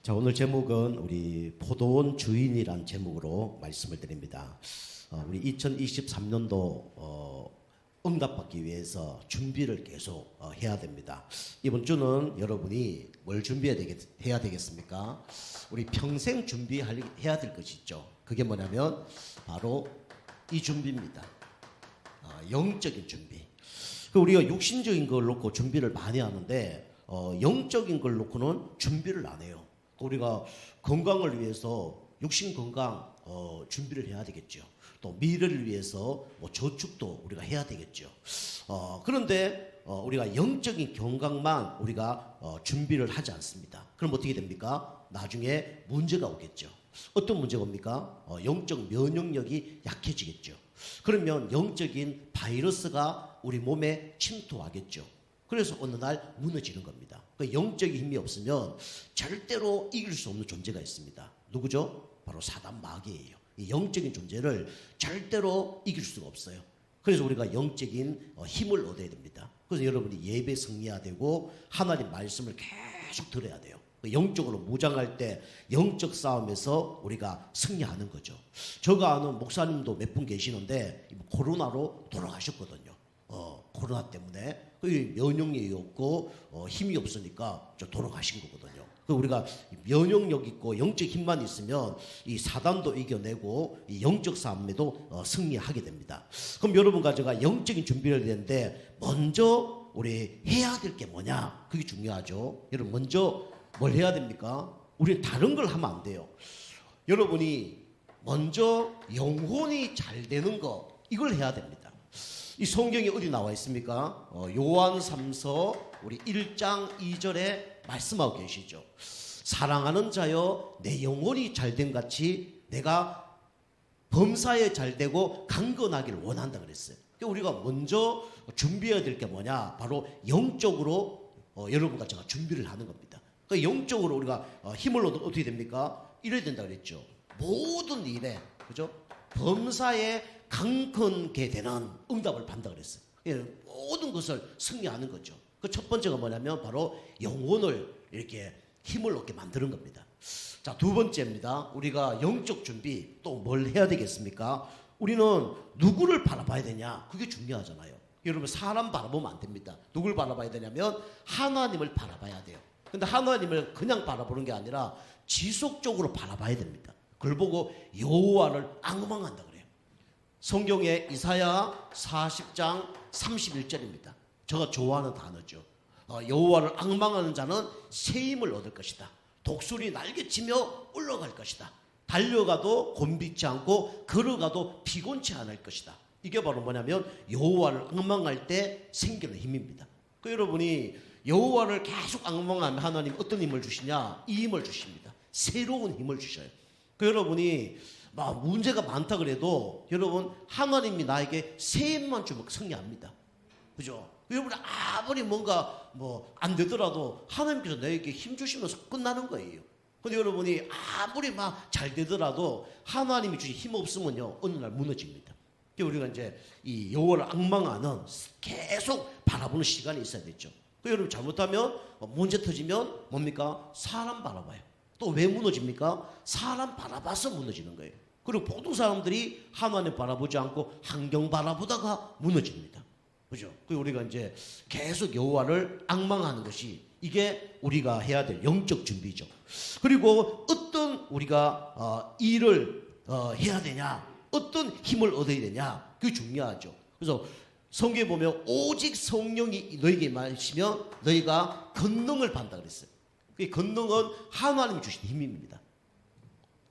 자, 오늘 제목은 우리 포도원 주인이란 제목으로 말씀을 드립니다. 우리 2023년도 응답받기 위해서 준비를 계속 해야 됩니다. 이번 주는 여러분이 뭘 해야 되겠습니까? 우리 평생 준비해야 될 것이 있죠. 그게 뭐냐면 바로 이 준비입니다. 영적인 준비. 우리가 육신적인 걸 놓고 준비를 많이 하는데 영적인 걸 놓고는 준비를 안 해요. 우리가 건강을 위해서 육신 건강 준비를 해야 되겠죠. 또 미래를 위해서 저축도 우리가 해야 되겠죠. 그런데 우리가 영적인 건강만 우리가 준비를 하지 않습니다. 그럼 어떻게 됩니까? 나중에 문제가 오겠죠. 어떤 문제가 옵니까? 영적 면역력이 약해지겠죠. 그러면 영적인 바이러스가 우리 몸에 침투하겠죠. 그래서 어느 날 무너지는 겁니다. 그 영적인 힘이 없으면 절대로 이길 수 없는 존재가 있습니다. 누구죠? 바로 사단 마귀예요. 이 영적인 존재를 절대로 이길 수가 없어요. 그래서 우리가 영적인 힘을 얻어야 됩니다. 그래서 여러분이 예배 승리해야 되고 하나님 말씀을 계속 들어야 돼요. 영적으로 무장할 때 영적 싸움에서 우리가 승리하는 거죠. 제가 아는 목사님도 몇 분 계시는데 코로나로 돌아가셨거든요. 코로나 때문에 면역력이 없고 힘이 없으니까 돌아가신 거거든요. 우리가 면역력 있고 영적 힘만 있으면 이 사단도 이겨내고 이 영적 싸움에도 승리하게 됩니다. 그럼 여러분과 제가 영적인 준비를 해야 되는데 먼저 우리 해야 될 게 뭐냐? 그게 중요하죠. 여러분 먼저 뭘 해야 됩니까? 우리는 다른 걸 하면 안 돼요. 여러분이 먼저 영혼이 잘 되는 거 이걸 해야 됩니다. 이 성경이 어디 나와 있습니까? 요한 3서 우리 1장 2절에 말씀하고 계시죠. 사랑하는 자여 내 영혼이 잘된 같이 내가 범사에 잘되고 강건하기를 원한다 그랬어요. 우리가 먼저 준비해야 될 게 뭐냐? 바로 영적으로 여러분과 제가 준비를 하는 겁니다. 영적으로 우리가 힘을 얻어 어떻게 됩니까? 이래야 된다 그랬죠. 모든 일에 그죠? 범사에 강건케 되는 응답을 받는다 그랬어요. 모든 것을 승리하는 거죠. 그 첫 번째가 뭐냐면 바로 영혼을 이렇게 힘을 얻게 만드는 겁니다. 자, 두 번째입니다. 우리가 영적 준비 또 뭘 해야 되겠습니까? 우리는 누구를 바라봐야 되냐? 그게 중요하잖아요. 여러분 사람 바라보면 안 됩니다. 누굴 바라봐야 되냐면 하나님을 바라봐야 돼요. 근데 하나님을 그냥 바라보는 게 아니라 지속적으로 바라봐야 됩니다. 그걸 보고 여호와를 앙망한다 그래요. 성경의 이사야 40장 31절입니다. 제가 좋아하는 단어죠. 여호와를 앙망하는 자는 새 힘을 얻을 것이다. 독수리 날개치며 올라갈 것이다. 달려가도 곤비치 않고 걸어가도 피곤치 않을 것이다. 이게 바로 뭐냐면 여호와를 앙망할 때 생기는 힘입니다. 여러분이 여호와를 계속 앙망하면 하나님 어떤 힘을 주시냐? 이 힘을 주십니다. 새로운 힘을 주셔요. 여러분이 문제가 많다 그래도 여러분 하나님이 나에게 새 힘만 주면 승리합니다. 그죠? 여러분 아무리 뭔가 안 되더라도 하나님께서 나에게 힘 주시면서 끝나는 거예요. 근데 여러분이 아무리 잘 되더라도 하나님이 주신 힘 없으면요 어느 날 무너집니다. 우리가 이제 이 여호와를 앙망하는 계속 바라보는 시간이 있어야 되죠. 여러분 잘못하면 문제 터지면 뭡니까? 사람 바라봐요. 또 왜 무너집니까? 사람 바라봐서 무너지는 거예요. 그리고 모든 사람들이 하나님 바라보지 않고 환경 바라보다가 무너집니다. 그죠? 우리가 이제 계속 여호와를 앙망하는 것이 이게 우리가 해야 될 영적 준비죠. 그리고 어떤 우리가 일을 해야 되냐? 어떤 힘을 얻어야 되냐? 그게 중요하죠. 그래서 성경에 보면 오직 성령이 너에게 임하시면 너희가 권능을 받는다 그랬어요. 그 권능은 하나님이 주신 힘입니다.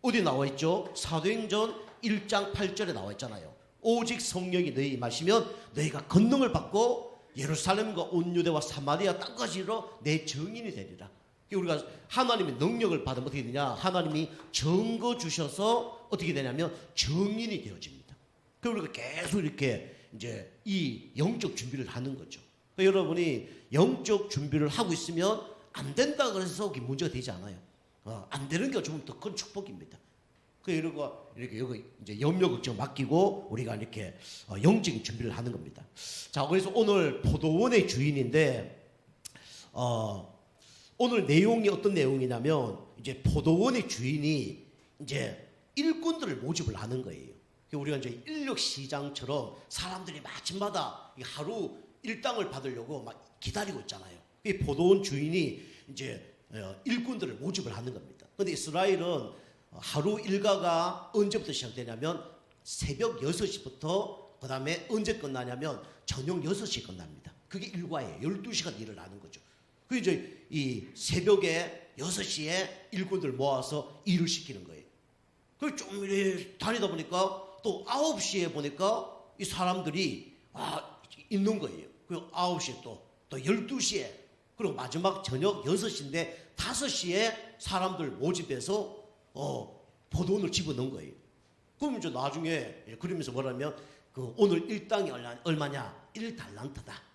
어디 나와 있죠? 사도행전 1장 8절에 나와 있잖아요. 오직 성령이 너희 임하시면 너희가 권능을 받고 예루살렘과 온 유대와 사마리아 땅까지 이르러 내 증인이 되리라. 우리가 하나님의 능력을 받으면 어떻게 되냐? 하나님이 증거 주셔서 어떻게 되냐면 증인이 되어집니다. 우리가 계속 이렇게 이제 이 영적 준비를 하는 거죠. 여러분이 영적 준비를 하고 있으면 안 된다 그래서 문제가 되지 않아요. 안 되는 게 좀 더 큰 축복입니다. 이렇게 여기 이제 염려 걱정 맡기고 우리가 이렇게 영적인 준비를 하는 겁니다. 자, 그래서 오늘 포도원의 주인인데 오늘 내용이 어떤 내용이냐면 이제 포도원의 주인이 이제 일꾼들을 모집을 하는 거예요. 우리가 이제 인력 시장처럼 사람들이 마침마다 하루 일당을 받으려고 막 기다리고 있잖아요. 이 포도원 주인이 이제 일꾼들을 모집을 하는 겁니다. 그런데 이스라엘은 하루 일과가 언제부터 시작되냐면 새벽 6시부터 그 다음에 언제 끝나냐면 저녁 6시에 끝납니다. 그게 일과예요. 12시간 일을 하는 거죠. 그 이제 이 새벽에 6시에 일꾼들 모아서 일을 시키는 거예요. 그 좀 이렇게 다니다 보니까 또 9시에 보니까 이 사람들이 있는 거예요. 그 9시에 또 12시에 그리고 마지막 저녁 6시인데 5시에 사람들 모집해서 포도원을 집어넣은 거예요. 그럼 이제 나중에 그러면서 뭐라면 그 오늘 일당이 얼마냐? 1달란트다.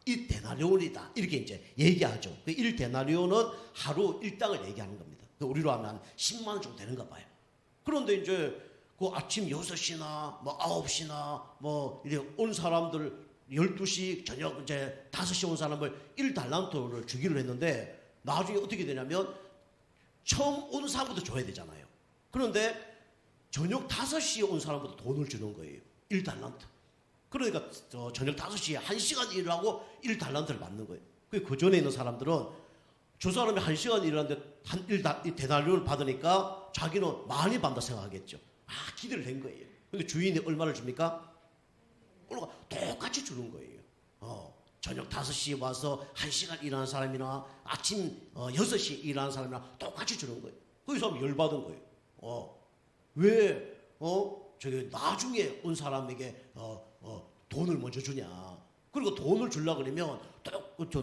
1데나리온이다. 이렇게 이제 얘기하죠. 그 1데나리온은 하루 일당을 얘기하는 겁니다. 우리로 하면 10만 원 정도 되는가 봐요. 그런데 이제 그 아침 6시나 뭐 9시나 뭐 이래 온 사람들 12시 저녁 이제 5시 온 사람을 1달란트를 주기로 했는데 나중에 어떻게 되냐면 처음 온 사람부터 줘야 되잖아요. 그런데 저녁 5시에 온 사람부터 돈을 주는 거예요. 1달란트. 그러니까 저녁 5시에 1시간 일을 하고 1달란트를 받는 거예요. 그 전에 있는 사람들은 저 사람이 1시간 일하는데 1데나리온을 받으니까 자기는 많이 받는다 생각하겠죠. 기대를 한 거예요. 근데 주인이 얼마를 줍니까? 똑같이 주는 거예요. 저녁 5시에 와서 1시간 일하는 사람이나 아침 6시에 일하는 사람이나 똑같이 주는 거예요. 그 사람이 열받은 거예요. 왜 저기 나중에 온 사람에게 돈을 먼저 주냐? 그리고 돈을 주려고 그러면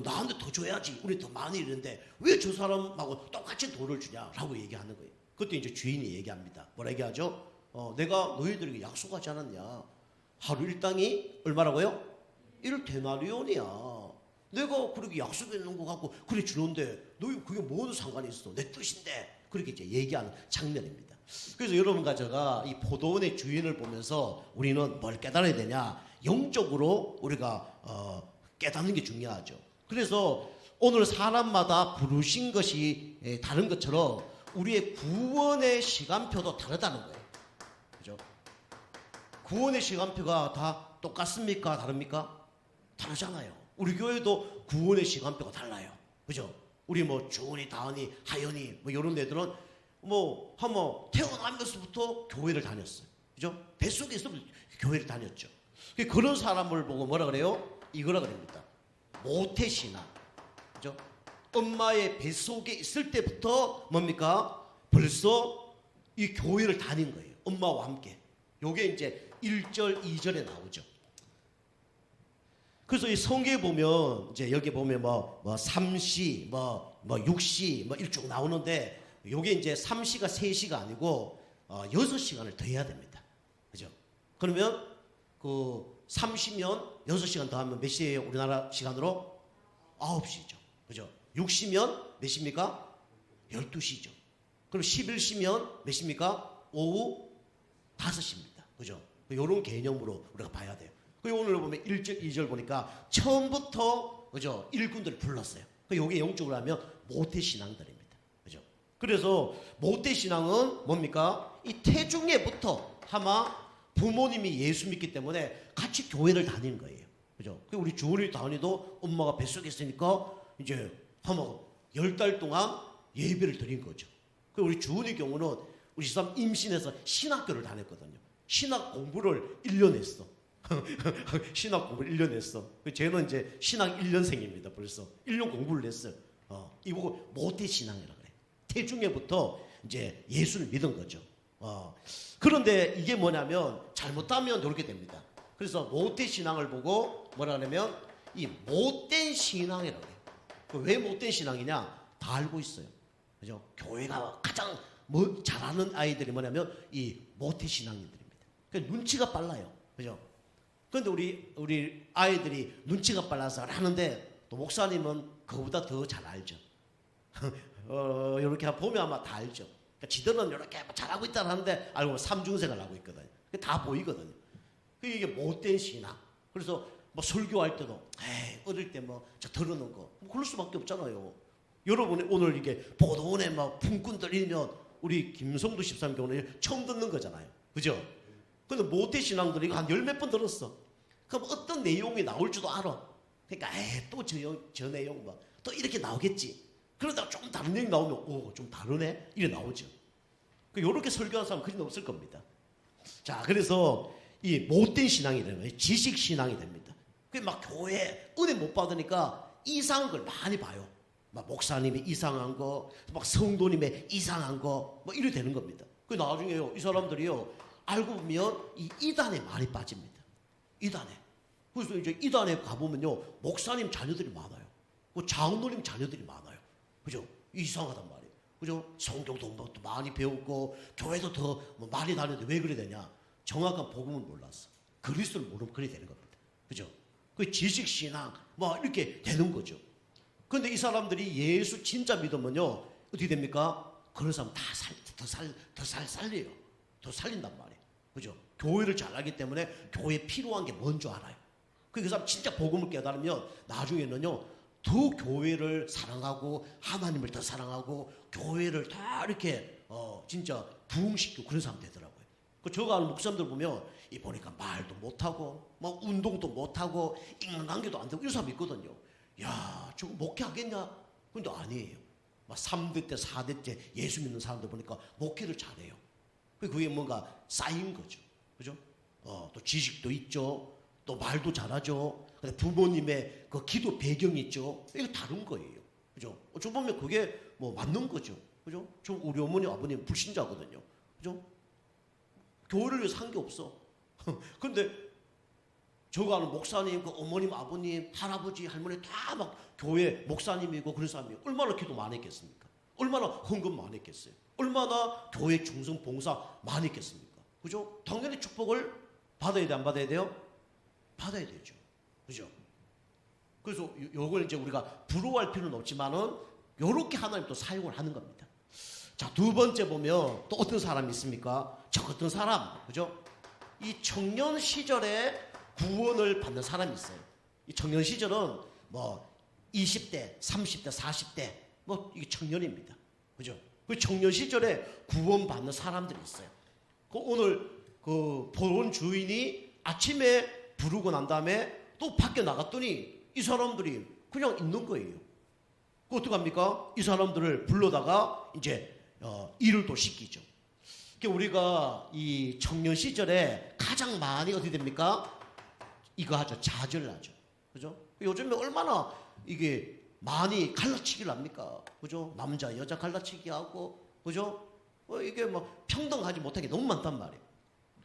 나한테 더 줘야지. 우리 더 많이 이러는데 왜 저 사람하고 똑같이 돈을 주냐라고 얘기하는 거예요. 그때 이제 주인이 얘기합니다. 뭐라 얘기하죠? 내가 너희들에게 약속하지 않았냐? 하루 일당이 얼마라고요? 1데나리온이야. 내가 그렇게 약속했는 거 갖고 그래 주는데 너희 그게 뭔 상관이 있어? 내 뜻인데. 그렇게 이제 얘기하는 장면입니다. 그래서 여러분과 제가 이 포도원의 주인을 보면서 우리는 뭘 깨달아야 되냐? 영적으로 우리가 깨닫는 게 중요하죠. 그래서 오늘 사람마다 부르신 것이 다른 것처럼 우리의 구원의 시간표도 다르다는 거예요. 그죠? 구원의 시간표가 다 똑같습니까? 다릅니까? 다르잖아요. 우리 교회도 구원의 시간표가 달라요. 그죠? 우리 뭐 주은이, 다은이, 하연이 뭐 이런 애들은 한번 태어나면서부터 교회를 다녔어요. 그죠? 뱃속에서 교회를 다녔죠. 그런 사람을 보고 뭐라 그래요? 이거라 그럽니다. 모태신앙. 그죠? 엄마의 뱃속에 있을 때부터 뭡니까? 벌써 이 교회를 다닌 거예요. 엄마와 함께. 요게 이제 1절, 2절에 나오죠. 그래서 이 성경에 보면 이제 여기 보면 삼시, 육시 일쭉 나오는데 요게 이제 3시가 3시가 아니고 6시간을 더 해야 됩니다. 그죠? 그러면 그 30면 6시간 더 하면 몇 시예요? 우리나라 시간으로 9시죠. 그죠? 6시면 몇 시입니까? 12시죠. 그럼 11시면 몇 시입니까? 오후 5시입니다. 그죠? 이런 개념으로 우리가 봐야 돼요. 오늘 보면 1절, 2절 보니까 처음부터 그죠? 일꾼들을 불렀어요. 이게 영적으로 하면 모태신앙들입니다. 그죠? 그래서 모태신앙은 뭡니까? 이 태중에부터 아마 부모님이 예수 믿기 때문에 같이 교회를 다니는 거예요. 그죠? 우리 주은이 다은이도 엄마가 뱃속에 있으니까 이제 아마 10달 동안 예배를 드린 거죠. 우리 주은이 경우는 우리 집사람 임신해서 신학교를 다녔거든요. 신학 공부를 1년 했어. 신학 공부를 1년 했어. 쟤는 이제 신학 1년생입니다. 벌써 1년 공부를 했어요. 이거 모태신앙이라고 그래. 태중에부터 이제 예수를 믿은 거죠. 그런데 이게 뭐냐면 잘못하면 이렇게 됩니다. 그래서 모태신앙을 보고 뭐라 하냐면 이 못된 신앙이라고 해요. 왜 못된 신앙이냐? 다 알고 있어요. 그죠? 교회가 가장 잘하는 아이들이 뭐냐면 이 모태신앙인들입니다. 그러니까 눈치가 빨라요. 그죠? 그런데 우리 아이들이 눈치가 빨라서 하는데 또 목사님은 그거보다 더 잘 알죠. 이렇게 보면 아마 다 알죠. 그러니까 지들은 이렇게 잘하고 있다는 하는데 알고 보면 삼중생을 하고 있거든요. 다 보이거든요. 이게 못된 신앙. 그래서 설교할 때도 어릴 때 저 들었는 거 그럴 수밖에 없잖아요. 여러분이 오늘 이게 보도원에 막 품꾼 들이면 우리 김성두 집사님 경우는 처음 듣는 거잖아요. 그죠? 근데 모태 신앙들이 한 열 몇 번 들었어. 그럼 어떤 내용이 나올 줄도 알아. 그러니까 또 저 내용 뭐 또 이렇게 나오겠지. 그러다가 좀 다른 내용이 나오면 오, 좀 다르네? 이래 나오죠. 이렇게 설교하는 사람은 그리 없을 겁니다. 자, 그래서 이 못된 신앙이 되는 거예요. 지식 신앙이 됩니다. 막 교회 은혜 못 받으니까 이상한 걸 많이 봐요. 막 목사님이 이상한 거, 막 성도님의 이상한 거, 뭐 이래 되는 겁니다. 나중에요, 이 사람들이요, 알고 보면 이 이단에 많이 빠집니다. 이단에. 그래서 이제 이단에 가보면요, 목사님 자녀들이 많아요. 장로님 자녀들이 많아요. 그죠? 이상하단 말이에요. 그죠? 성경도 많이 배우고, 교회도 더 많이 다녔는데 왜 그래 되냐? 정확한 복음을 몰랐어. 그리스도를 모르면 그래 되는 겁니다. 그죠? 그 지식신앙, 뭐 이렇게 되는 거죠. 그런데 이 사람들이 예수 진짜 믿으면요, 어떻게 됩니까? 그런 사람 더 살려요. 더 살린단 말이에요. 그죠? 교회를 잘하기 때문에 교회에 필요한 게 뭔 줄 알아요. 그 사람 진짜 복음을 깨달으면 나중에는요, 더 교회를 사랑하고 하나님을 더 사랑하고 교회를 다 이렇게 진짜 부흥시키고 그런 사람 되더라고요. 저가 아는 목사님들 보면 이 보니까 말도 못하고 뭐 운동도 못하고 인간관계도 안 되고 이런 사람 있거든요. 야, 저거 목회하겠냐? 근데 아니에요. 막 3대 때 4대 때 예수 믿는 사람들 보니까 목회를 잘해요. 그게 뭔가 쌓인 거죠. 그죠? 또 지식도 있죠. 또 말도 잘하죠. 부모님의 그 기도 배경이 있죠. 이거 다른 거예요. 그죠? 저 보면 그게 뭐 맞는 거죠. 그죠? 저 우리 어머니, 아버님 불신자거든요. 그죠? 교회를 위해서 한 게 없어. 근데 저가 아는 목사님, 그 어머님, 아버님, 할아버지, 할머니 다 막 교회 목사님이고 그런 사람이 얼마나 기도 많이 했겠습니까? 얼마나 헌금 많이 했겠어요? 얼마나 교회 충성 봉사 많이 했겠습니까? 그죠? 당연히 축복을 받아야 돼, 안 받아야 돼요? 받아야 되죠. 그죠? 그래서 요걸 이제 우리가 부러워할 필요는 없지만은 요렇게 하나님 또 사용을 하는 겁니다. 자, 두 번째 보면 또 어떤 사람이 있습니까? 저 어떤 사람, 그죠? 이 청년 시절에 구원을 받는 사람이 있어요. 이 청년 시절은 뭐 20대, 30대, 40대 뭐 이게 청년입니다. 그죠? 그 청년 시절에 구원받는 사람들이 있어요. 오늘 그 보론 주인이 아침에 부르고 난 다음에 또 밖에 나갔더니 이 사람들이 그냥 있는 거예요. 어떡합니까? 이 사람들을 불러다가 이제 일을 또 시키죠. 우리가 이 청년 시절에 가장 많이 어떻게 됩니까? 이거 하죠. 좌절을 하죠. 그죠? 요즘에 얼마나 이게 많이 갈라치기를 합니까? 그죠? 남자, 여자 갈라치기 하고, 그죠? 이게 뭐 평등하지 못하게 너무 많단 말이에요.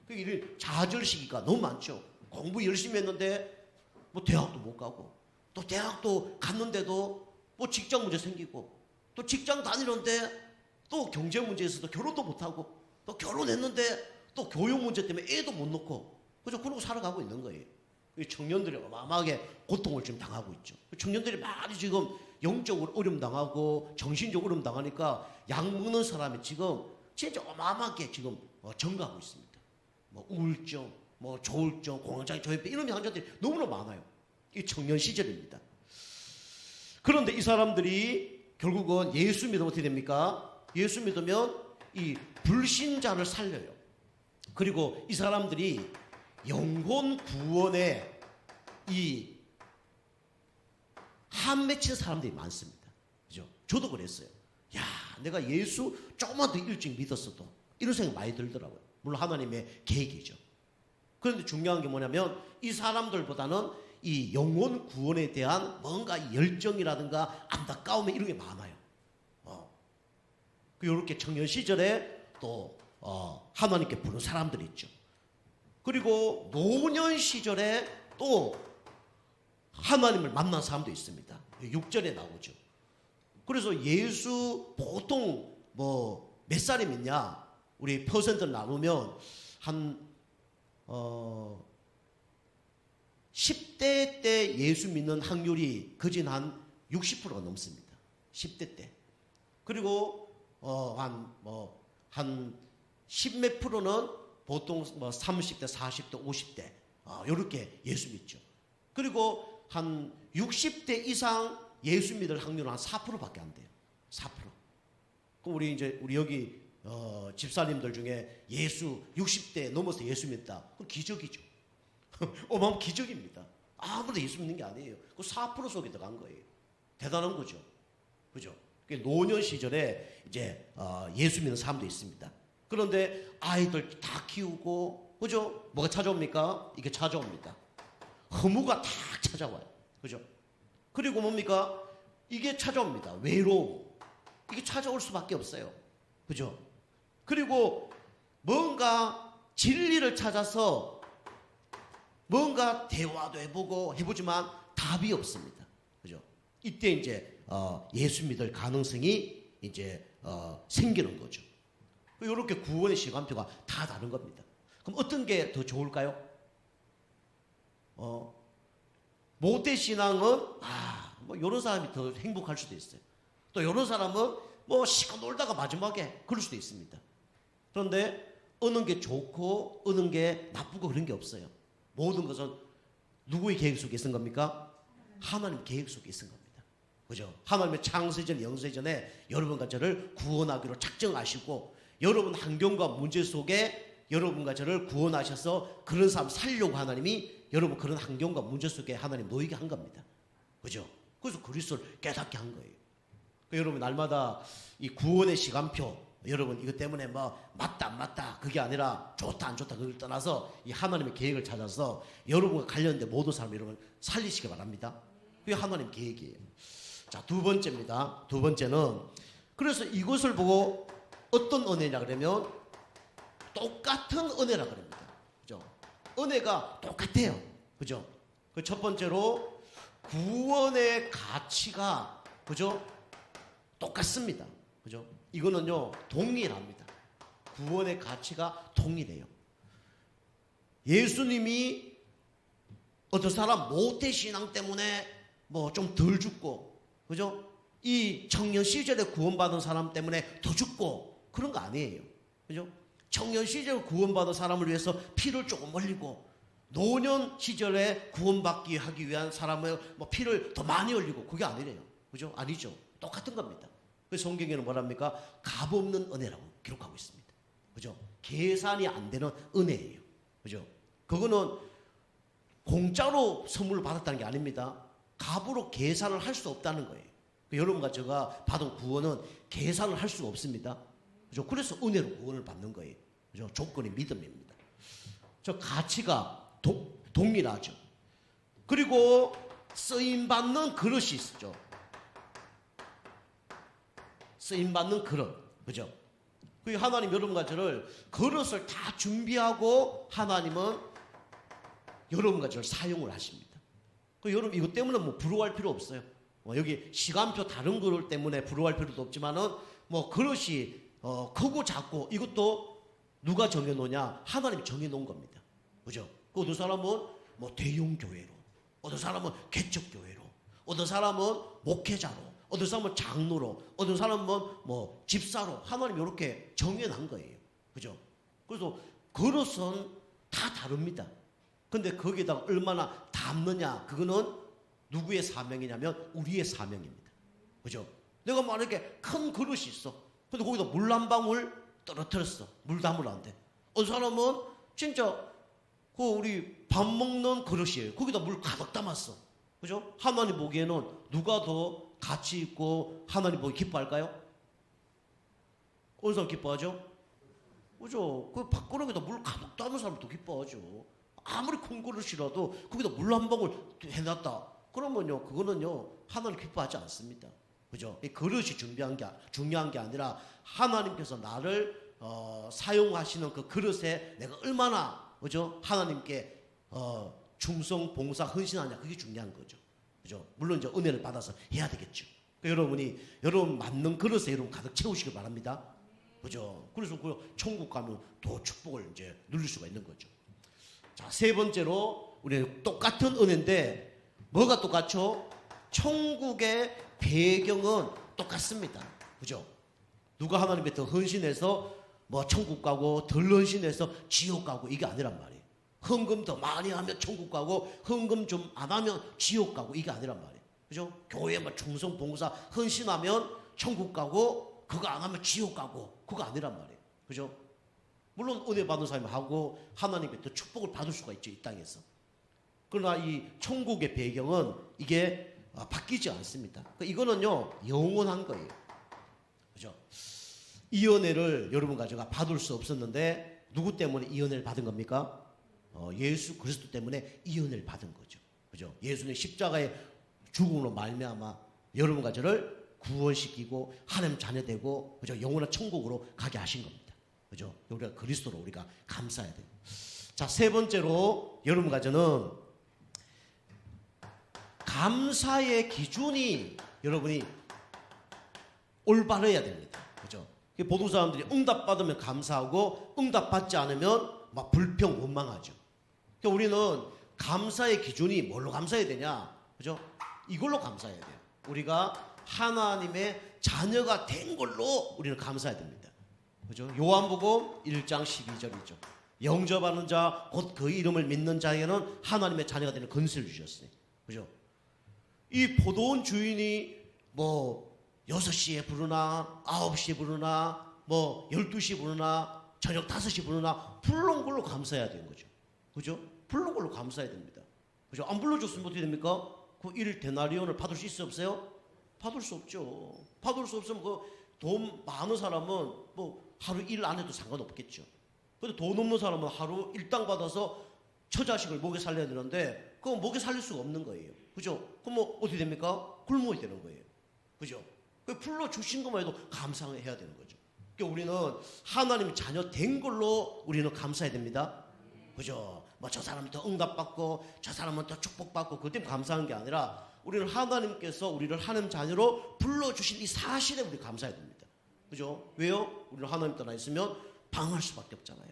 이 좌절 시기가 너무 많죠. 공부 열심히 했는데 뭐 대학도 못 가고, 또 대학도 갔는데도 뭐 직장 문제 생기고, 또 직장 다니는데 또 경제 문제에서도 결혼도 못 하고, 또 결혼했는데 또 교육 문제 때문에 애도 못 놓고, 그죠? 그러고 살아가고 있는 거예요. 청년들이 어마어마하게 고통을 지금 당하고 있죠. 청년들이 많이 지금 영적으로 어려움 당하고 정신적으로 어려움 당하니까 약 먹는 사람이 지금 진짜 어마어마하게 지금 증가하고 있습니다. 뭐 우울증, 뭐 조울증, 공황장애, 조현병 이런 환자들이 너무나 많아요. 이 청년 시절입니다. 그런데 이 사람들이 결국은 예수 믿으면 어떻게 됩니까? 예수 믿으면 이 불신자를 살려요. 그리고 이 사람들이 영혼 구원에 이 한 맺힌 사람들이 많습니다. 그죠? 저도 그랬어요. 야, 내가 예수 조금만 더 일찍 믿었어도 이런 생각 많이 들더라고요. 물론 하나님의 계획이죠. 그런데 중요한 게 뭐냐면 이 사람들보다는 이 영혼 구원에 대한 뭔가 열정이라든가 안타까움 이런 게 많아요. 이렇게 청년 시절에 또 하나님께 부른 사람들이 있죠. 그리고 노년 시절에 또 하나님을 만난 사람도 있습니다. 6절에 나오죠. 그래서 예수 보통 뭐 몇 살이 믿냐? 우리 퍼센트 나누면 한 10대 때 예수 믿는 확률이 거진 한 60%가 넘습니다. 10대 때. 그리고 한 10몇 프로는 보통 뭐 30대, 40대, 50대 이렇게 예수 믿죠. 그리고 한 60대 이상 예수 믿을 확률은 한 4%밖에 안 돼요. 4%. 그럼 우리 여기 집사님들 중에 60대 넘어서 예수 믿다. 그건 기적이죠. 어마어마한 기적입니다. 아무도 예수 믿는 게 아니에요. 그 4% 속에 들어간 거예요. 대단한 거죠. 그죠? 노년 시절에 이제 예수 믿는 사람도 있습니다. 그런데 아이들 다 키우고, 그죠? 뭐가 찾아옵니까? 이게 찾아옵니다. 허무가 다 찾아와요. 그죠? 그리고 뭡니까? 이게 찾아옵니다. 외로움. 이게 찾아올 수밖에 없어요. 그죠? 그리고 뭔가 진리를 찾아서 뭔가 대화도 해보지만 답이 없습니다. 그죠? 이때 이제 예수 믿을 가능성이 이제 생기는 거죠. 이렇게 구원의 시간표가 다 다른 겁니다. 그럼 어떤 게 더 좋을까요? 모태 신앙은 뭐 이런 사람이 더 행복할 수도 있어요. 또 이런 사람은 뭐 시커 놀다가 마지막에 그럴 수도 있습니다. 그런데 어느 게 좋고 어느 게 나쁘고 그런 게 없어요. 모든 것은 누구의 계획 속에 있는 겁니까? 하나님 계획 속에 있는 겁니다. 그죠? 하나님의 창세전 영세전에 여러분과 저를 구원하기로 작정하시고 여러분 환경과 문제 속에 여러분과 저를 구원하셔서 그런 사람 살려고 하나님이 여러분 그런 환경과 문제 속에 하나님 놓이게 한 겁니다. 그죠? 그래서 그리스도를 깨닫게 한 거예요. 여러분 날마다 이 구원의 시간표 여러분 이것 때문에 뭐 맞다 안 맞다 그게 아니라 좋다 안 좋다 그걸 떠나서 이 하나님의 계획을 찾아서 여러분과 관련된 모든 사람 여러분 살리시기 바랍니다. 그게 하나님 계획이에요. 자, 두 번째입니다. 두 번째는 그래서 이것을 보고 어떤 은혜냐 그러면 똑같은 은혜라 그럽니다. 그죠? 은혜가 똑같아요. 그죠? 그 첫 번째로 구원의 가치가 그죠? 똑같습니다. 그죠? 이거는요 동일합니다. 구원의 가치가 동일해요. 예수님이 어떤 사람 모태신앙 때문에 뭐 좀 덜 죽고 그죠? 이 청년 시절에 구원받은 사람 때문에 더 죽고 그런 거 아니에요. 그죠? 청년 시절에 구원받은 사람을 위해서 피를 조금 흘리고 노년 시절에 구원받기 하기 위한 사람을 뭐 피를 더 많이 흘리고 그게 아니래요. 그죠? 아니죠. 똑같은 겁니다. 그래서 성경에는 뭐랍니까? 값없는 은혜라고 기록하고 있습니다. 그죠? 계산이 안 되는 은혜예요. 그죠? 그거는 공짜로 선물을 받았다는 게 아닙니다. 값으로 계산을 할 수 없다는 거예요. 여러분과 제가 받은 구원은 계산을 할 수가 없습니다. 그죠? 그래서 은혜로 구원을 받는 거예요. 그죠? 조건이 믿음입니다. 저 가치가 동일하죠. 그리고 쓰임받는 그릇이 있죠. 쓰임받는 그릇. 그죠? 그 하나님 여러분과 저를 그릇을 다 준비하고 하나님은 여러분과 저를 사용을 하십니다. 그 여러분 이것 때문에 뭐 부러워할 필요 없어요. 여기 시간표 다른 그릇 때문에 부러워할 필요도 없지만은 뭐 그릇이 크고 작고 이것도 누가 정해놓냐? 하나님이 정해놓은 겁니다. 그죠? 그 어떤 사람은 뭐 대형 교회로, 어떤 사람은 개척 교회로, 어떤 사람은 목회자로, 어떤 사람은 장로로, 어떤 사람은 뭐 집사로 하나님 이렇게 정해놓은 거예요. 그죠? 그래서 그릇은 다 다릅니다. 근데 거기에다가 얼마나 담느냐? 그거는 누구의 사명이냐면 우리의 사명입니다. 그죠? 내가 만약에 큰 그릇이 있어. 근데 거기다 물 한 방울 떨어뜨렸어. 물 담으려 안 돼. 어떤 사람은 진짜 그 우리 밥 먹는 그릇이에요. 거기다 물 가득 담았어. 그죠? 하나님 보기에는 누가 더 가치 있고 하나님 보기 기뻐할까요? 어느 사람 기뻐하죠? 그죠? 그 밥그릇에다 물 가득 담은 사람도 기뻐하죠. 아무리 큰 그릇이라도 거기다 물 한 방울 해놨다. 그러면요, 그거는요, 하나님 기뻐하지 않습니다. 그죠? 이 그릇이 중요한 게 아니라 하나님께서 나를 사용하시는 그 그릇에 내가 얼마나, 그죠? 하나님께 충성, 봉사, 헌신하냐. 그게 중요한 거죠. 그죠? 물론 이제 은혜를 받아서 해야 되겠죠. 그러니까 여러분 맞는 그릇에 여러분 가득 채우시길 바랍니다. 그죠? 그래서 그 천국 가면 더 축복을 이제 누릴 수가 있는 거죠. 자, 세 번째로 우리는 똑같은 은혜인데 뭐가 똑같죠? 천국의 배경은 똑같습니다. 그죠? 누가 하나님께 더 헌신해서 뭐 천국 가고 덜 헌신해서 지옥 가고 이게 아니란 말이에요. 헌금 더 많이 하면 천국 가고 헌금 좀 안 하면 지옥 가고 이게 아니란 말이에요. 그죠? 교회에 뭐 충성 봉사 헌신하면 천국 가고 그거 안 하면 지옥 가고 그거 아니란 말이에요. 그죠? 물론 은혜 받은 사람이 하고 하나님의 또 축복을 받을 수가 있죠, 이 땅에서. 그러나 이 천국의 배경은 이게 바뀌지 않습니다. 이거는요 영원한 거예요. 그죠? 이 은혜를 여러분과 제가 받을 수 없었는데 누구 때문에 이 은혜를 받은 겁니까? 예수 그리스도 때문에 이 은혜를 받은 거죠. 그죠? 예수는 십자가의 죽음으로 말미암아 여러분과 저를 구원시키고 하나님 자녀 되고, 그죠? 영원한 천국으로 가게 하신 겁니다. 그죠? 우리가 그리스도로 우리가 감사해야 돼요. 자, 세 번째로 여러분과 저는 감사의 기준이 여러분이 올바르야 됩니다. 그죠? 보통 사람들이 응답받으면 감사하고 응답받지 않으면 막 불평 원망하죠. 그러니까 우리는 감사의 기준이 뭘로 감사해야 되냐? 그죠? 이걸로 감사해야 돼요. 우리가 하나님의 자녀가 된 걸로 우리는 감사해야 됩니다. 그죠? 요한복음 1장 12절이죠. 영접하는 자, 곧 그 이름을 믿는 자에게는 하나님의 자녀가 되는 권세를 주셨어요. 그죠? 이 포도원 주인이 뭐 6시에 부르나 9시에 부르나 뭐 12시에 부르나 저녁 5시 부르나 불러온 걸로 감사해야 되는 거죠. 그죠? 불러온 걸로 감사해야 됩니다. 그죠? 안 불러줬으면 어떻게 됩니까? 그 1데나리온을 받을 수 있어 없어요? 받을 수 없죠. 받을 수 없으면 그 돈 많은 사람은 뭐 하루 일 안 해도 상관없겠죠. 근데 돈 없는 사람은 하루 일당 받아서 처자식을 먹여 살려야 되는데 그건 먹여 살릴 수가 없는 거예요. 그죠? 그럼 뭐 어떻게 됩니까? 굶어야 되는 거예요. 그죠? 그 불러주신 것만 해도 감사해야 되는 거죠. 그러니까 우리는 하나님의 자녀 된 걸로 우리는 감사해야 됩니다. 그죠? 뭐 저 사람은 더 응답받고 저 사람은 더 축복받고 그것 때문에 감사한 게 아니라 우리는 하나님께서 우리를 하나님 자녀로 불러주신 이 사실에 우리 감사해야 됩니다. 그죠? 왜요? 우리는 하나님 떠나 있으면 방황할 수밖에 없잖아요.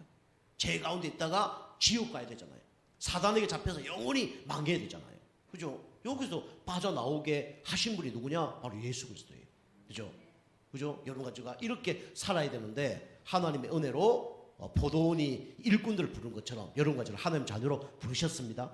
죄 가운데 있다가 지옥 가야 되잖아요. 사단에게 잡혀서 영원히 망해야 되잖아요. 그죠? 여기서 빠져나오게 하신 분이 누구냐? 바로 예수 그리스도예요. 그죠? 그죠? 여러분과 제가 이렇게 살아야 되는데 하나님의 은혜로 포도원이 일꾼들을 부른 것처럼 여러분과 저를 하나님 자녀로 부르셨습니다.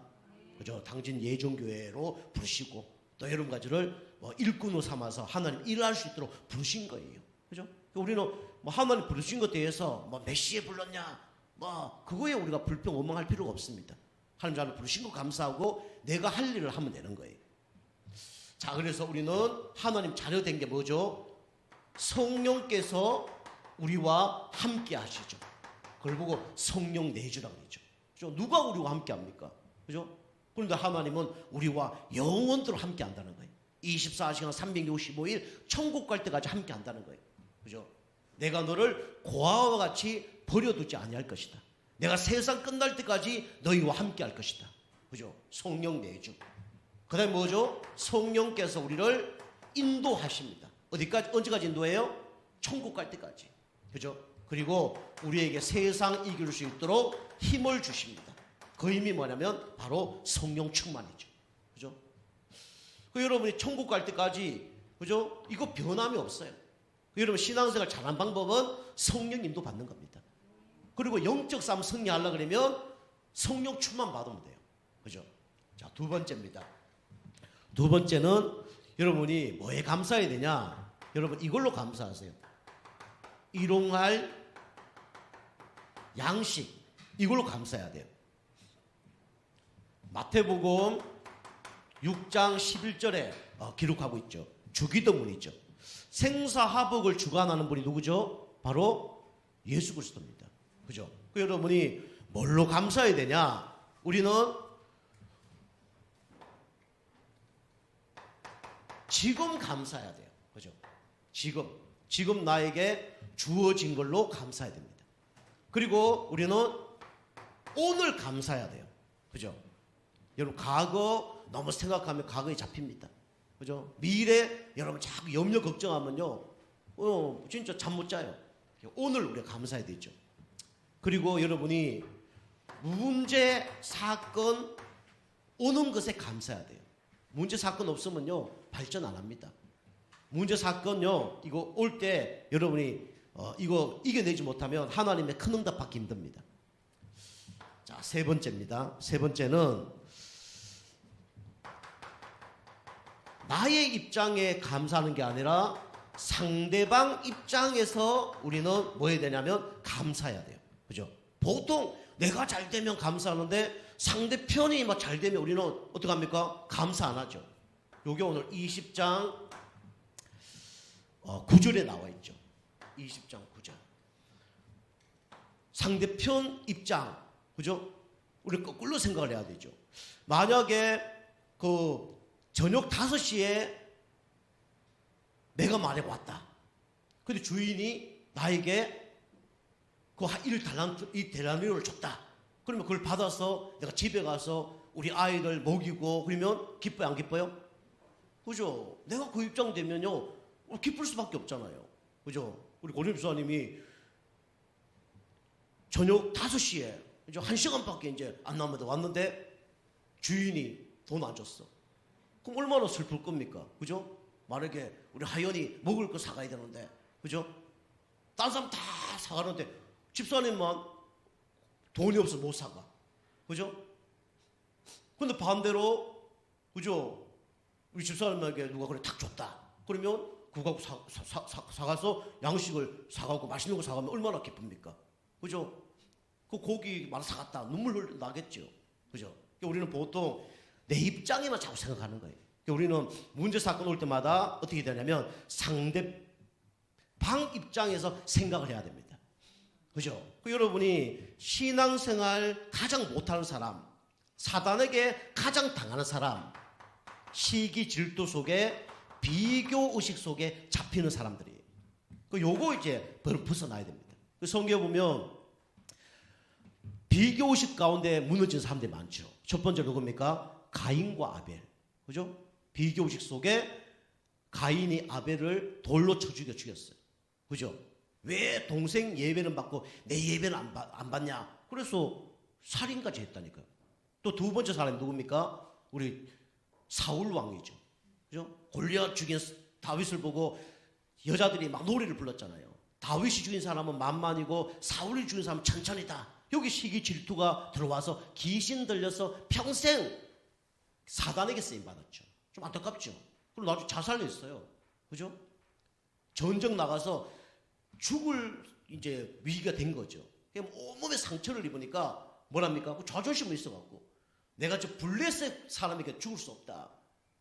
그죠? 당진 예종교회로 부르시고 또 여러분과 저를 일꾼으로 삼아서 하나님 일할 수 있도록 부르신 거예요. 그죠? 우리는 뭐 하나님 부르신 것에 대해서 뭐 몇 시에 불렀냐 뭐 그거에 우리가 불평 원망할 필요가 없습니다. 하나님 자녀 부르신 거 감사하고 내가 할 일을 하면 되는 거예요. 자, 그래서 우리는 하나님 자녀 된 게 뭐죠? 성령께서 우리와 함께 하시죠. 그걸 보고 성령 내주라고 그러죠. 그죠? 누가 우리와 함께 합니까? 그죠? 그런데 하나님은 우리와 영원토록 함께 한다는 거예요. 24시간 365일 천국 갈 때까지 함께 한다는 거예요. 그죠? 내가 너를 고아와 같이 버려두지 아니할 것이다. 내가 세상 끝날 때까지 너희와 함께 할 것이다. 그죠? 성령 내주. 그 다음에 뭐죠? 성령께서 우리를 인도하십니다. 어디까지, 언제까지 인도해요? 천국 갈 때까지. 그죠? 그리고 우리에게 세상 이길 수 있도록 힘을 주십니다. 그 힘이 뭐냐면 바로 성령 충만이죠. 그죠? 여러분이 천국 갈 때까지, 그죠? 이거 변함이 없어요. 여러분 신앙생활 잘하는 방법은 성령 인도 받는 겁니다. 그리고 영적 싸움 승리하려고 그러면 성령 충만 받으면 돼요. 그죠? 자, 두 번째입니다. 두 번째는 여러분이 뭐에 감사해야 되냐? 여러분 이걸로 감사하세요. 일용할 양식, 이걸로 감사해야 돼요. 마태복음 6장 11절에 기록하고 있죠. 주기도문이죠. 생사화복을 주관하는 분이 누구죠? 바로 예수 그리스도입니다. 그죠? 여러분이 뭘로 감사해야 되냐? 우리는 지금 감사해야 돼요. 그죠? 지금 나에게 주어진 걸로 감사해야 됩니다. 그리고 우리는 오늘 감사해야 돼요. 그죠? 여러분 과거 너무 생각하면 과거에 잡힙니다. 그죠? 미래 여러분 자꾸 염려 걱정하면요, 진짜 잠 못 자요. 오늘 우리가 감사해야 되죠. 그리고 여러분이 문제 사건 오는 것에 감사해야 돼요. 문제 사건 없으면요 발전 안 합니다. 문제 사건요 이거 올 때 여러분이 이거 이겨내지 못하면 하나님의 큰 응답 받기 힘듭니다. 자, 세 번째입니다. 세 번째는 나의 입장에 감사하는 게 아니라 상대방 입장에서 우리는 뭐 해야 되냐면 감사해야 돼요. 그죠? 보통 내가 잘 되면 감사하는데 상대편이 막 잘 되면 우리는 어떻게 합니까? 감사 안 하죠. 요게 오늘 20장 9절에 나와 있죠. 20장 9절. 상대편 입장, 그죠? 우리 거꾸로 생각을 해야 되죠. 만약에 그 저녁 5시에 내가 말해 왔다. 근데 주인이 나에게 그 1데나리온을 줬다. 그러면 그걸 받아서 내가 집에 가서 우리 아이들 먹이고 그러면 기뻐요, 안 기뻐요? 그죠? 내가 그 입장 되면요, 기쁠 수밖에 없잖아요. 그죠? 우리 고림 수사님이 저녁 5시에 이제 1시간밖에 이제 안 남았는데 왔는데 주인이 돈 안 줬어. 그럼 얼마나 슬플 겁니까? 그죠? 만약에 우리 하연이 먹을 거 사가야 되는데, 그죠? 다른 사람 다 사가는데 집사님만 돈이 없어 못 사가. 그죠? 근데 반대로, 그죠? 우리 집사님에게 누가 그래 탁 줬다. 그러면 그거 사가서 양식을 사가고 맛있는 거 사가면 얼마나 기쁩니까? 그죠? 그 고기 많이 사갔다. 눈물 나겠죠. 그죠? 그러니까 우리는 보통 내 입장에만 자꾸 생각하는 거예요. 그러니까 우리는 문제 사건 올 때마다 어떻게 되냐면 상대방 입장에서 생각을 해야 됩니다. 그죠? 여러분이 신앙생활 가장 못하는 사람, 사단에게 가장 당하는 사람, 시기 질투 속에 비교 의식 속에 잡히는 사람들이에요. 요거 이제 벗어나야 됩니다. 성경에 보면 비교 의식 가운데 무너진 사람들이 많죠. 첫 번째 누굽니까? 가인과 아벨. 그죠? 비교 의식 속에 가인이 아벨을 돌로 쳐 죽였어요. 그죠? 왜 동생 예배는 받고 내 예배는 안 받냐? 그래서 살인까지 했다니까요. 또 두 번째 사람이 누굽니까? 우리 사울 왕이죠. 그죠? 골리앗 죽인 다윗을 보고 여자들이 막 노래를 불렀잖아요. 다윗이 죽인 사람은 만만이고 사울이 죽인 사람은 천천히다. 여기 시기 질투가 들어와서 귀신 들려서 평생 사단에게 쓰임받았죠. 좀 안타깝죠. 그리고 나중에 자살했어요. 그죠? 전쟁 나가서 죽을 이제 위기가 된 거죠. 온몸에 상처를 입으니까 뭐랍니까? 자존심이 있어갖고 내가 저 블레셋 사람에게 죽을 수 없다.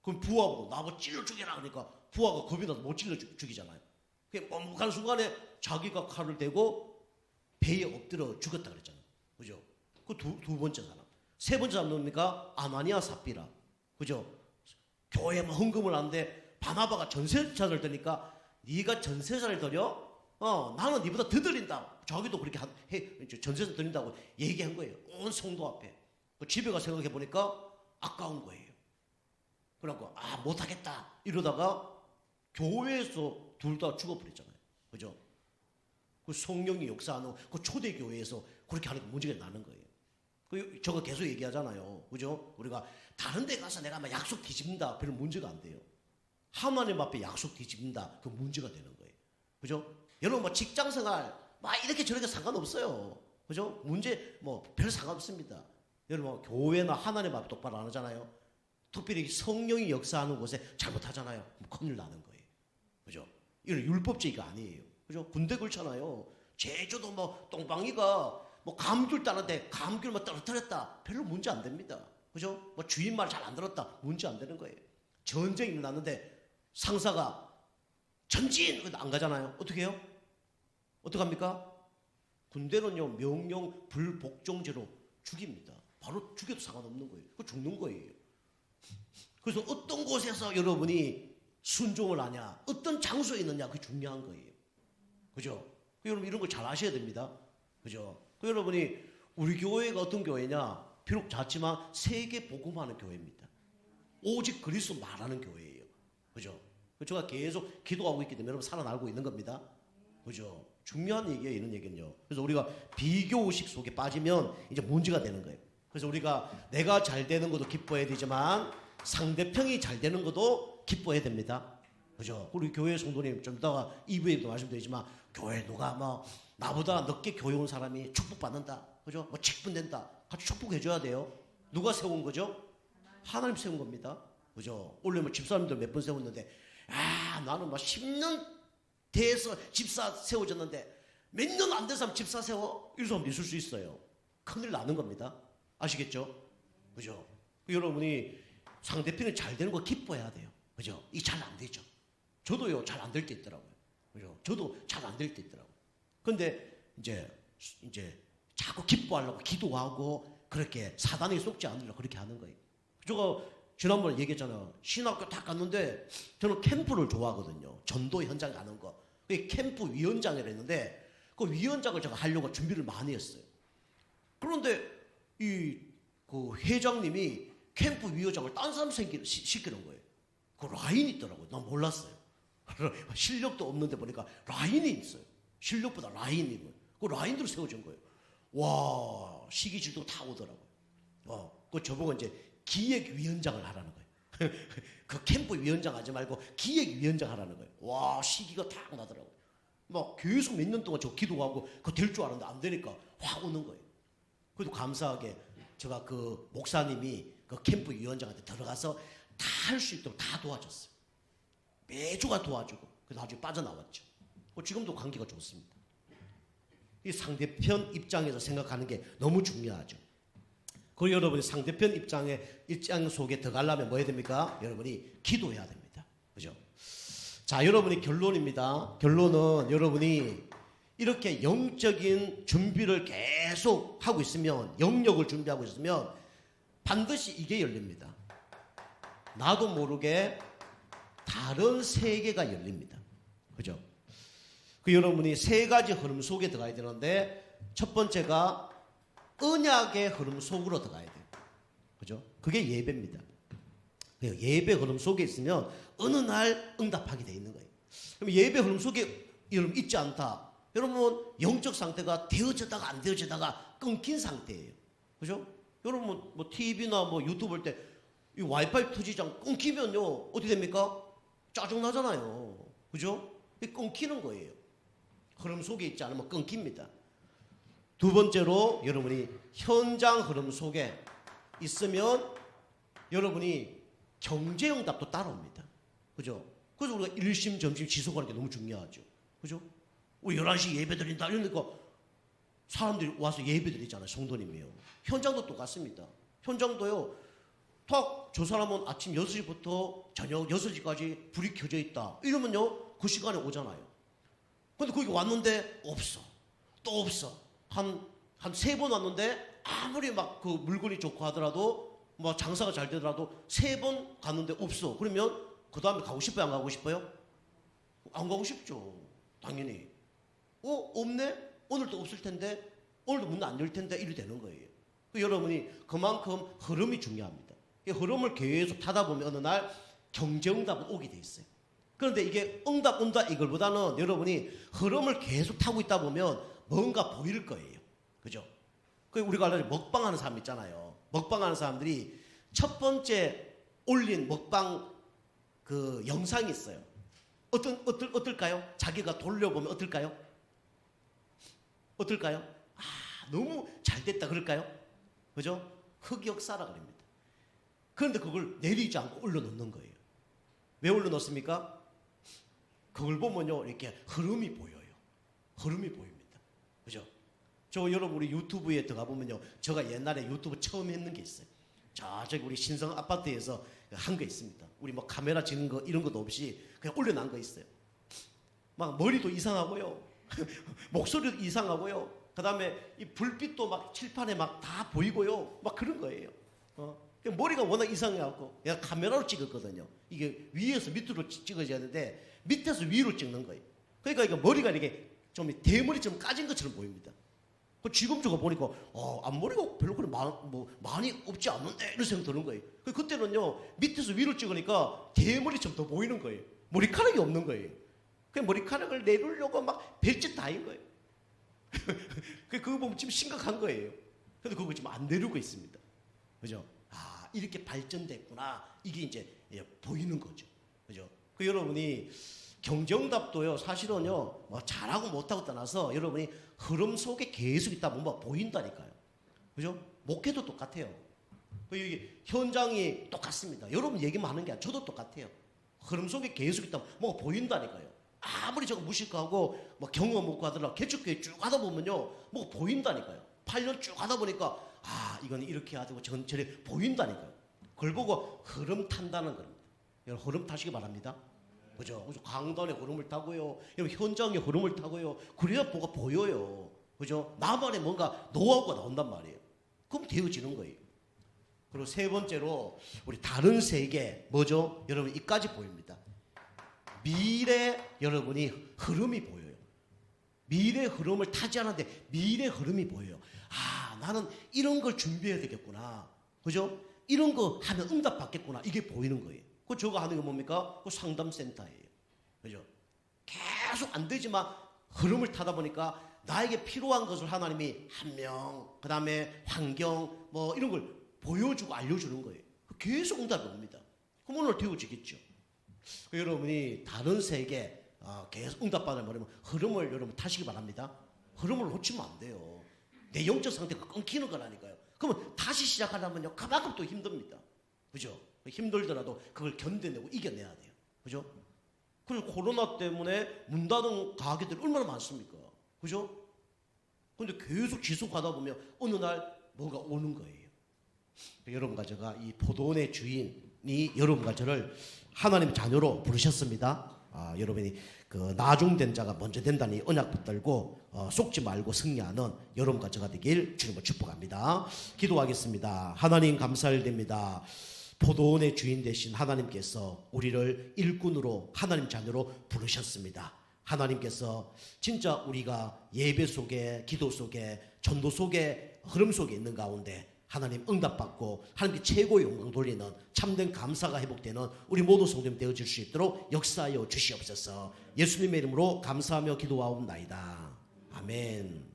그럼 부하고 나보고 찔러 죽여라 그러니까 부하가 겁이 나서 못 찔러 죽이잖아요. 멈묵한 순간에 자기가 칼을 대고 배에 엎드려 죽었다 그랬잖아요. 그죠? 그 두 번째 사람. 세 번째 사람 누굽니까? 아나니아 삽비라. 그죠? 교회에 헌금을 하는데 바나바가 전세자를 드니까 네가 전세자를 드려? 나는 네보다 더 드린다. 자기도 그렇게 전세자 드린다고 얘기한 거예요. 온 성도 앞에. 집에 가 생각해 보니까 아까운 거예요. 그래갖고 못하겠다 이러다가 교회에서 둘 다 죽어버렸잖아요. 그죠? 그 성령이 역사하는 그 초대교회에서 그렇게 하니까 문제가 나는 거예요. 저거 계속 얘기하잖아요. 그죠? 우리가 다른 데 가서 내가 막 약속 뒤집는다. 별 문제가 안 돼요. 하나님 앞에 약속 뒤집는다. 그 문제가 되는 거예요. 그죠? 여러분 뭐 직장생활 막 이렇게 저렇게 상관없어요. 그죠? 문제 별 상관없습니다. 여러분 교회나 하나님 앞에 똑바로 안 하잖아요. 특별히 성령이 역사하는 곳에 잘못하잖아요. 큰일 나는 거예요. 그죠? 이건 율법주의가 아니에요. 그죠? 군대 그렇잖아요. 제주도 똥방이가 감귤 따는데 감귤 떨어뜨렸다. 별로 문제 안 됩니다. 그죠? 주인 말 잘 안 들었다. 문제 안 되는 거예요. 전쟁이 일어났는데 상사가 전진! 안 가잖아요. 어떻게 해요? 어떡합니까? 군대는요, 명령 불복종죄로 죽입니다. 바로 죽여도 상관없는 거예요. 그거 죽는 거예요. 그래서 어떤 곳에서 여러분이 순종을 하냐, 어떤 장소에 있느냐, 그게 중요한 거예요. 그죠? 여러분 이런 걸 잘 아셔야 됩니다. 그죠? 여러분이 우리 교회가 어떤 교회냐? 비록 작지만 세계 복음하는 교회입니다. 오직 그리스도 말하는 교회예요. 그죠? 제가 계속 기도하고 있기 때문에 여러분 살아나고 있는 겁니다. 그죠? 중요한 얘기예요, 이런 얘기는요. 그래서 우리가 비교의식 속에 빠지면 이제 문제가 되는 거예요. 그래서 우리가 내가 잘 되는 것도 기뻐해야 되지만 상대편이 잘 되는 것도 기뻐해야 됩니다. 그죠? 우리 교회 성도님 좀 이따가 2부에도 말씀드리지만 교회 누가 나보다 늦게 교회 온 사람이 축복받는다. 그죠? 직분된다. 같이 축복해줘야 돼요. 누가 세운 거죠? 하나님 세운 겁니다. 그죠? 원래 집사람들 몇 번 세웠는데 나는 10년 대에서 집사 세워졌는데 몇 년 안 된 사람 집사 세워? 이런 사람도 있을 수 있어요. 큰일 나는 겁니다. 아시겠죠? 그죠? 여러분이 상대편이 잘 되는 거 기뻐해야 돼요. 그죠? 이게 잘 안 되죠. 저도요, 잘 안 될 때 있더라고요. 그죠? 저도 잘 안 될 때 있더라고요. 근데 이제 자꾸 기뻐하려고 기도하고 그렇게 사단에 속지 않으려고 그렇게 하는 거예요. 제가 지난번에 얘기했잖아요. 신학교 딱 갔는데 저는 캠프를 좋아하거든요. 전도 현장 가는 거. 그게 캠프 위원장이라 했는데 그 위원장을 제가 하려고 준비를 많이 했어요. 그런데 그 회장님이 캠프 위원장을 딴 사람 시키는 거예요. 그 라인이 있더라고요. 난 몰랐어요. 실력도 없는데 보니까 라인이 있어요. 실력보다 라인이 있는. 그 라인대로 세워진 거예요. 와, 시기질도 다 오더라고요. 그 저보고 이제 기획위원장을 하라는 거예요. 그 캠프 위원장 하지 말고 기획위원장 하라는 거예요. 와, 시기가 딱 나더라고요. 막 계속 몇 년 동안 저 기도하고 그거 될 줄 알았는데 안 되니까 확 오는 거예요. 그래도 감사하게 제가 그 목사님이 그 캠프 위원장한테 들어가서 다 할 수 있도록 다 도와줬어요. 매주가 도와주고 그래서 나중에 빠져나왔죠. 지금도 관계가 좋습니다. 이 상대편 입장에서 생각하는 게 너무 중요하죠. 그리고 여러분이 상대편 입장 속에 들어가려면 뭐 해야 됩니까? 여러분이 기도해야 됩니다. 그죠? 자, 여러분이 결론입니다. 결론은 여러분이 이렇게 영적인 준비를 계속 하고 있으면, 영역을 준비하고 있으면 반드시 이게 열립니다. 나도 모르게 다른 세계가 열립니다. 그죠? 그 여러분이 세 가지 흐름 속에 들어가야 되는데 첫 번째가 언약의 흐름 속으로 들어가야 돼요. 그죠? 그게 예배입니다. 예배 흐름 속에 있으면 어느 날 응답하게 되어 있는 거예요. 그럼 예배 흐름 속에 여러분 있지 않다. 여러분 영적 상태가 되어지다가 안 되어지다가 끊긴 상태예요. 그죠? 여러분 뭐 TV나 뭐 유튜브 볼 때 이 와이파이 터지장 끊기면요 어떻게 됩니까? 짜증 나잖아요. 그죠? 끊기는 거예요. 흐름 속에 있지 않으면 끊깁니다. 두 번째로 여러분이 현장 흐름 속에 있으면 여러분이 경제응답도 따라옵니다. 그죠? 그래서 우리가 일심 점심 지속하는 게 너무 중요하죠. 그죠? 우리 11시 예배 드린다 이러니까 사람들이 와서 예배 드리잖아요. 성도님이요. 현장도 똑같습니다. 현장도요. 탁, 저 사람은 아침 6시부터 저녁 6시까지 불이 켜져 있다. 이러면요. 그 시간에 오잖아요. 근데 거기 왔는데 없어. 또 없어. 한 3번 왔는데 아무리 막 그 물건이 좋고 하더라도 뭐 장사가 잘 되더라도 3번 갔는데 없어. 그러면 그 다음에 가고 싶어요? 안 가고 싶어요? 안 가고 싶죠. 당연히. 없네? 오늘도 없을 텐데 오늘도 문 안 열 텐데 이래 되는 거예요. 여러분이 그만큼 흐름이 중요합니다. 이 흐름을 계속 타다 보면 어느 날 경제응답은 오게 돼 있어요. 그런데 이게 응답 온다 이걸보다는 여러분이 흐름을 계속 타고 있다 보면 뭔가 보일 거예요. 그죠? 우리가 알다시피 먹방하는 사람 있잖아요. 먹방하는 사람들이 첫 번째 올린 먹방 그 영상이 있어요. 어떨까요? 자기가 돌려보면 어떨까요? 어떨까요? 너무 잘 됐다 그럴까요? 그죠? 흑역사라 그럽니다. 그런데 그걸 내리지 않고 올려놓는 거예요. 왜 올려놓습니까? 그걸 보면요, 이렇게 흐름이 보여요. 흐름이 보입니다. 그죠? 여러분, 우리 유튜브에 들어가 보면요, 제가 옛날에 유튜브 처음 했는 게 있어요. 저기 우리 신성 아파트에서 한 거 있습니다. 우리 뭐 카메라 찍는 거 이런 것도 없이 그냥 올려놓은 거 있어요. 막 머리도 이상하고요. 목소리도 이상하고요. 그 다음에 이 불빛도 막 칠판에 막 다 보이고요. 막 그런 거예요. 머리가 워낙 이상해갖고 내가 카메라로 찍었거든요. 이게 위에서 밑으로 찍어져야 하는데 밑에서 위로 찍는 거예요. 그러니까 이게 머리가 이렇게 좀 대머리처럼 까진 것처럼 보입니다. 지금 저거 보니까 앞머리가 별로 그렇게 많이 없지 않는데 이런 생각 드는 거예요. 그때는요 밑에서 위로 찍으니까 대머리처럼 더 보이는 거예요. 머리카락이 없는 거예요. 그 머리카락을 내리려고 막 별짓 다인 거예요. 그거 보면 지금 심각한 거예요. 근데 그거 지금 안 내리고 있습니다. 그죠? 이렇게 발전됐구나. 이게 이제 보이는 거죠. 그죠? 여러분이 경제응답도요, 사실은요, 뭐 잘하고 못하고 떠나서 여러분이 흐름 속에 계속 있다 보면 보인다니까요. 그죠? 목회도 똑같아요. 이게 현장이 똑같습니다. 여러분 얘기만 하는 게 아니라 저도 똑같아요. 흐름 속에 계속 있다 보면 뭐가 보인다니까요. 아무리 저거 무식하고 뭐 경험 없고 하더라도 개척교회 쭉 하다 보면요, 뭐 보인다니까요. 8년 쭉 하다 보니까 아, 이건 이렇게 해야 되고 저건 저래 보인다니까요. 그걸 보고 흐름 탄다는 겁니다. 여러분 흐름 타시기 바랍니다. 그죠? 그래서 강단의 흐름을 타고요. 여러분 현장의 흐름을 타고요. 그래야 뭐가 보여요. 그죠? 나만의 뭔가 노하우가 나온단 말이에요. 그럼 되어지는 거예요. 그리고 세 번째로 우리 다른 세계 뭐죠? 여러분 이까지 보입니다. 미래 여러분이 흐름이 보여요. 미래 흐름을 타지 않았는데 미래 흐름이 보여요. 아, 나는 이런 걸 준비해야 되겠구나. 그죠? 이런 거 하면 응답 받겠구나. 이게 보이는 거예요. 그 저거 하는 게 뭡니까? 그 상담센터예요. 그죠? 계속 안 되지만 흐름을 타다 보니까 나에게 필요한 것을 하나님이 한 명, 그 다음에 환경, 뭐 이런 걸 보여주고 알려주는 거예요. 계속 응답이 옵니다. 그럼 오늘 되어지겠죠. 여러분이 다른 세계 계속 응답받을 말이면 흐름을 여러분 타시기 바랍니다. 흐름을 놓치면 안 돼요. 내 영적 상태가 끊기는 거라니까요. 그러면 다시 시작하려면요, 그만큼 또 힘듭니다. 그죠? 힘들더라도 그걸 견뎌내고 이겨내야 돼요. 그죠? 그리고 코로나 때문에 문 닫은 가게들이 얼마나 많습니까? 그죠? 근데 계속 지속하다 보면 어느 날 뭔가 오는 거예요. 여러분과 제가 이 포도원의 주인이 여러분과 저를 하나님의 자녀로 부르셨습니다. 여러분이 그 나중된 자가 먼저 된다는 언약 붙들고 속지 말고 승리하는 여러분과 제가 되길 주님을 축복합니다. 기도하겠습니다. 하나님 감사드립니다. 포도원의 주인 되신 하나님께서 우리를 일꾼으로 하나님 자녀로 부르셨습니다. 하나님께서 진짜 우리가 예배 속에 기도 속에 전도 속에 흐름 속에 있는 가운데 하나님 응답받고 하나님께 최고의 영광 돌리는 참된 감사가 회복되는 우리 모두 성도님 되어질 수 있도록 역사하여 주시옵소서. 예수님의 이름으로 감사하며 기도하옵나이다. 아멘.